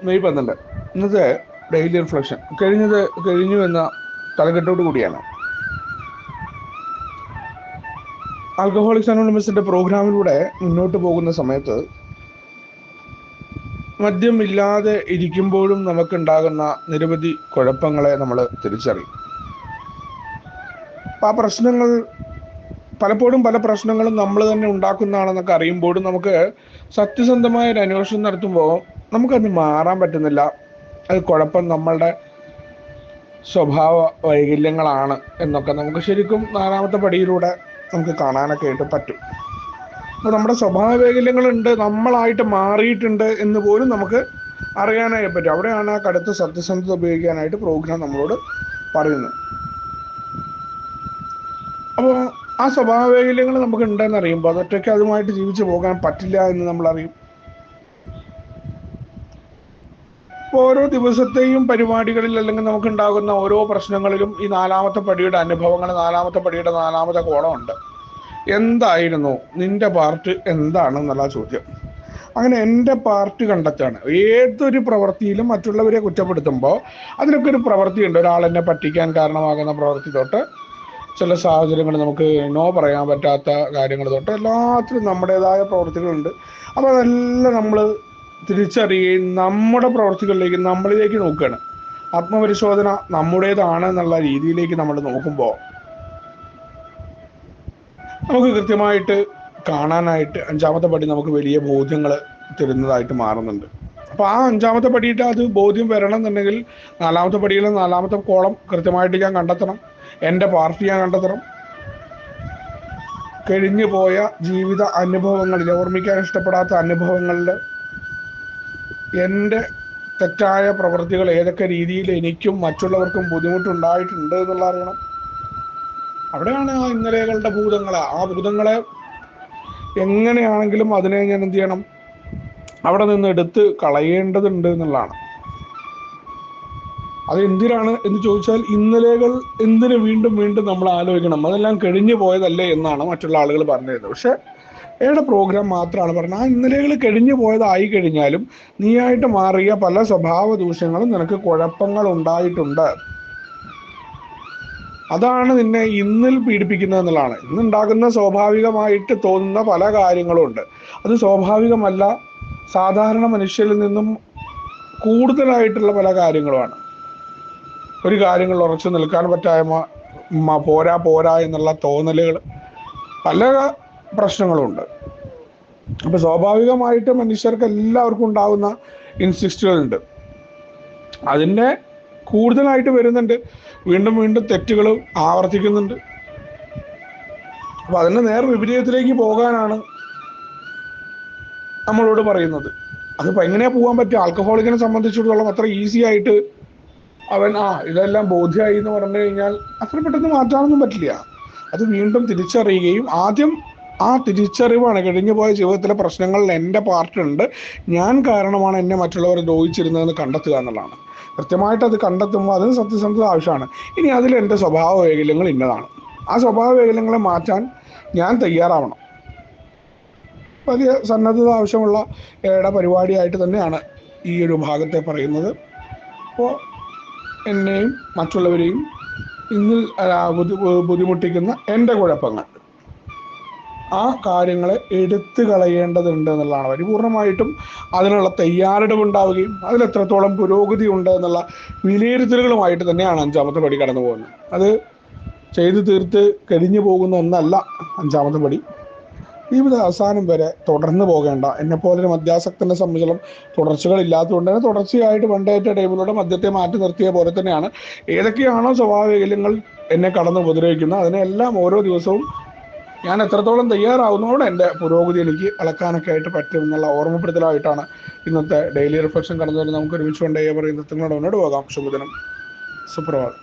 May 12 ഇന്നത്തെ daily reflection കഴിഞ്ഞു എന്ന തലക്കെട്ടോട് കൂടിയാണ്. ആൽക്കഹോളിക്സ് അനോണിമസിന്റെ പ്രോഗ്രാമിലൂടെ മുന്നോട്ട് പോകുന്ന സമയത്ത് മദ്യം ഇല്ലാതെ ഇരിക്കുമ്പോഴും നമുക്കുണ്ടാകുന്ന നിരവധി കുഴപ്പങ്ങളെ നമ്മൾ തിരിച്ചറിയും. ആ പ്രശ്നങ്ങൾ പലപ്പോഴും പല പ്രശ്നങ്ങളും നമ്മൾ തന്നെ ഉണ്ടാക്കുന്നതാണെന്നൊക്കെ അറിയുമ്പോഴും നമുക്ക് സത്യസന്ധമായ ഒരു അന്വേഷണം നടത്തുമ്പോൾ നമുക്കത് മാറാൻ പറ്റുന്നില്ല. അത് കുഴപ്പം നമ്മളുടെ സ്വഭാവ വൈകല്യങ്ങളാണ് എന്നൊക്കെ നമുക്ക് ശരിക്കും 4ാമത്തെ പടിയിലൂടെ നമുക്ക് കാണാനൊക്കെ ആയിട്ട് പറ്റും. അപ്പോൾ നമ്മുടെ സ്വഭാവ വൈകല്യങ്ങളുണ്ട്, നമ്മളായിട്ട് മാറിയിട്ടുണ്ട് എന്ന് പോലും നമുക്ക് അറിയാനായി പറ്റും. അവിടെയാണ് ആ കടുത്ത സത്യസന്ധത ഉപയോഗിക്കാനായിട്ട് പ്രോഗ്രാം നമ്മളോട് പറയുന്നത്. അപ്പോൾ ആ സ്വഭാവ വൈകല്യങ്ങൾ നമുക്ക് ഉണ്ടെന്ന് അറിയുമ്പോൾ അതൊറ്റയ്ക്ക് അതുമായിട്ട് ജീവിച്ചു പോകാൻ പറ്റില്ല എന്ന് നമ്മൾ അറിയും. ഓരോ ദിവസത്തെയും പരിപാടികളിൽ അല്ലെങ്കിൽ നമുക്കുണ്ടാകുന്ന ഓരോ പ്രശ്നങ്ങളിലും ഈ 4ാമത്തെ പടിയുടെ അനുഭവങ്ങൾ, 4ാമത്തെ പടിയുടെ 4ാമത്തെ കോളമുണ്ട്. എന്തായിരുന്നു നിന്റെ പാർട്ട് എന്താണെന്നുള്ള ചോദ്യം. അങ്ങനെ എൻ്റെ പാർട്ട് കണ്ടെത്താണ്. ഏതൊരു പ്രവൃത്തിയിലും മറ്റുള്ളവരെ കുറ്റപ്പെടുത്തുമ്പോൾ അതിനൊക്കെ ഒരു പ്രവൃത്തിയുണ്ട്. ഒരാളെന്നെ പറ്റിക്കാൻ കാരണമാകുന്ന പ്രവൃത്തി തൊട്ട് ചില സാഹചര്യങ്ങൾ നമുക്ക് നോ പറയാൻ പറ്റാത്ത കാര്യങ്ങൾ തൊട്ട് എല്ലാത്തിലും നമ്മുടേതായ പ്രവൃത്തികളുണ്ട്. അപ്പോൾ അതെല്ലാം നമ്മൾ തിരിച്ചറിയുകയും നമ്മുടെ പ്രവൃത്തികളിലേക്ക് നമ്മളിലേക്ക് നോക്കുകയാണ്. ആത്മപരിശോധന നമ്മുടേതാണ് എന്നുള്ള രീതിയിലേക്ക് നമ്മൾ നോക്കുമ്പോൾ നമുക്ക് കൃത്യമായിട്ട് കാണാനായിട്ട് 5ാമത്തെ പടി നമുക്ക് വലിയ ബോധ്യങ്ങൾ തരുന്നതായിട്ട് മാറുന്നുണ്ട്. അപ്പോൾ ആ 5ാമത്തെ പടിയിട്ട് അത് ബോധ്യം വരണം എന്നുണ്ടെങ്കിൽ 4ാമത്തെ പടിയിലെ 4ാമത്തെ കോളം കൃത്യമായിട്ട് ഞാൻ കണ്ടെത്തണം. എൻ്റെ പാർട്ടി ഞാൻ കണ്ടെത്തണം. കഴിഞ്ഞു പോയ ജീവിത അനുഭവങ്ങളിൽ, ഓർമ്മിക്കാൻ ഇഷ്ടപ്പെടാത്ത അനുഭവങ്ങളിൽ എൻ്റെ തെറ്റായ പ്രവൃത്തികൾ ഏതൊക്കെ രീതിയിൽ എനിക്കും മറ്റുള്ളവർക്കും ബുദ്ധിമുട്ടുണ്ടായിട്ടുണ്ട് എന്നുള്ള അറിയണം. അവിടെയാണ് ആ ഇന്നലെകളുടെ ഭൂതങ്ങളെ, ആ ഭൂതങ്ങളെ എങ്ങനെയാണെങ്കിലും അതിനെ ഞാൻ എന്ത് ചെയ്യണം, അവിടെ നിന്ന് എടുത്ത് കളയേണ്ടതുണ്ട് എന്നുള്ളതാണ്. അത് എന്തിനാണ് എന്ന് ചോദിച്ചാൽ, ഇന്നലെകൾ എന്തിനു വീണ്ടും വീണ്ടും നമ്മൾ ആലോചിക്കണം, അതെല്ലാം കഴിഞ്ഞു പോയതല്ലേ എന്നാണ് മറ്റുള്ള ആളുകൾ പറഞ്ഞിരുന്നത്. പക്ഷെ ഏടെ പ്രോഗ്രാം മാത്രമാണ് പറഞ്ഞത്, ആ ഇന്നലെകൾ കഴിഞ്ഞു പോയതായി കഴിഞ്ഞാലും നീയായിട്ട് മാറിയ പല സ്വഭാവ ദൂഷ്യങ്ങളും നിനക്ക് കുഴപ്പങ്ങൾ ഉണ്ടായിട്ടുണ്ട്. അതാണ് നിന്നെ ഇന്നിൽ പീഡിപ്പിക്കുന്നത് എന്നുള്ളതാണ്. ഇന്നുണ്ടാകുന്ന സ്വാഭാവികമായിട്ട് തോന്നുന്ന പല കാര്യങ്ങളും ഉണ്ട്. അത് സ്വാഭാവികമല്ല, സാധാരണ മനുഷ്യരിൽ നിന്നും കൂടുതലായിട്ടുള്ള പല കാര്യങ്ങളുമാണ്. ഒരു കാര്യങ്ങളിൽ ഉറച്ചു നിൽക്കാൻ പറ്റായ്മ, പോരാ എന്നുള്ള തോന്നലുകൾ, പല പ്രശ്നങ്ങളുണ്ട്. അപ്പൊ സ്വാഭാവികമായിട്ട് മനുഷ്യർക്ക് എല്ലാവർക്കും ഉണ്ടാകുന്ന ഇൻസിസ്റ്റുകളുണ്ട്. അതിൻ്റെ കൂടുതലായിട്ട് വരുന്നുണ്ട്. വീണ്ടും വീണ്ടും തെറ്റുകൾ ആവർത്തിക്കുന്നുണ്ട്. അപ്പൊ അതിൻ്റെ നേർ വിപരീതത്തിലേക്ക് പോകാനാണ് നമ്മളോട് പറയുന്നത്. അതിപ്പോൾ എങ്ങനെയാ പോകാൻ പറ്റുക? ആൽക്കഹോളിക്കിനെ സംബന്ധിച്ചിടത്തോളം അത്ര ഈസി ആയിട്ട് അവൻ ഇതെല്ലാം ബോധ്യമായി എന്ന് പറഞ്ഞു കഴിഞ്ഞാൽ അത്ര പെട്ടെന്ന് മാറ്റാനൊന്നും പറ്റില്ല. അത് വീണ്ടും തിരിച്ചറിയുകയും, ആദ്യം ആ തിരിച്ചറിവാണ് കഴിഞ്ഞു പോയ ജീവിതത്തിലെ പ്രശ്നങ്ങളിൽ എൻ്റെ പാർട്ടുണ്ട്, ഞാൻ കാരണമാണ് എന്നെ മറ്റുള്ളവർ ദ്രോഹിച്ചിരുന്നതെന്ന് കണ്ടെത്തുക എന്നുള്ളതാണ്. കൃത്യമായിട്ട് അത് കണ്ടെത്തുമ്പോൾ അതിന് സത്യസന്ധത ആവശ്യമാണ്. ഇനി അതിൽ എൻ്റെ സ്വഭാവ വൈകല്യങ്ങൾ ഇന്നതാണ്, ആ സ്വഭാവ വൈകല്യങ്ങളെ മാറ്റാൻ ഞാൻ തയ്യാറാവണം. വലിയ സന്നദ്ധത ആവശ്യമുള്ള പരിപാടിയായിട്ട് തന്നെയാണ് ഈ ഒരു ഭാഗത്തെ പറയുന്നത്. അപ്പോൾ എന്നെയും മറ്റുള്ളവരെയും ഇന്നിൽ ബുദ്ധിമുട്ടിക്കുന്ന എൻ്റെ കുഴപ്പങ്ങൾ, ആ കാര്യങ്ങളെ എടുത്തു കളയേണ്ടതുണ്ട് എന്നുള്ളതാണ്. പരിപൂർണമായിട്ടും അതിനുള്ള തയ്യാറെടുപ്പുണ്ടാവുകയും അതിലെത്രത്തോളം പുരോഗതി ഉണ്ട് എന്നുള്ള വിലയിരുത്തലുകളുമായിട്ട് തന്നെയാണ് 5ാമത്തെ പടി കടന്നു പോകുന്നത്. അത് ചെയ്തു തീർത്ത് കഴിഞ്ഞു പോകുന്ന ഒന്നല്ല 5ാമത്തെ പടി. ജീവിത അവസാനം വരെ തുടർന്ന് പോകേണ്ട, എന്നെപ്പോലൊരു മദ്യാസക്തനെ സംബന്ധിച്ചിടത്തോളം തുടർച്ചകളില്ലാത്തതുകൊണ്ട് തന്നെ തുടർച്ചയായിട്ട് വണ്ടേറ്റ ടൈമിലൂടെ മദ്യത്തെ മാറ്റി നിർത്തിയ പോലെ തന്നെയാണ് ഏതൊക്കെയാണോ സ്വഭാവ വൈകല്യങ്ങൾ എന്നെ കടന്ന് ഉപദ്രവിക്കുന്നത് അതിനെല്ലാം ഓരോ ദിവസവും ഞാൻ എത്രത്തോളം തയ്യാറാവുന്നതോടെ എൻ്റെ പുരോഗതി എനിക്ക് അളക്കാനൊക്കെ ആയിട്ട് പറ്റും എന്നുള്ള ഓർമ്മപ്പെടുത്തലായിട്ടാണ് ഇന്നത്തെ ഡെയിലി റിഫ്ലക്ഷൻ കടന്നു വരുന്നത്. നമുക്ക് ഒരുമിച്ച് കൊണ്ടേ പറയുന്ന നിങ്ങളോട് മുന്നോട്ട് പോകാം. ശുഭദിനം, സുപ്രഭാതം.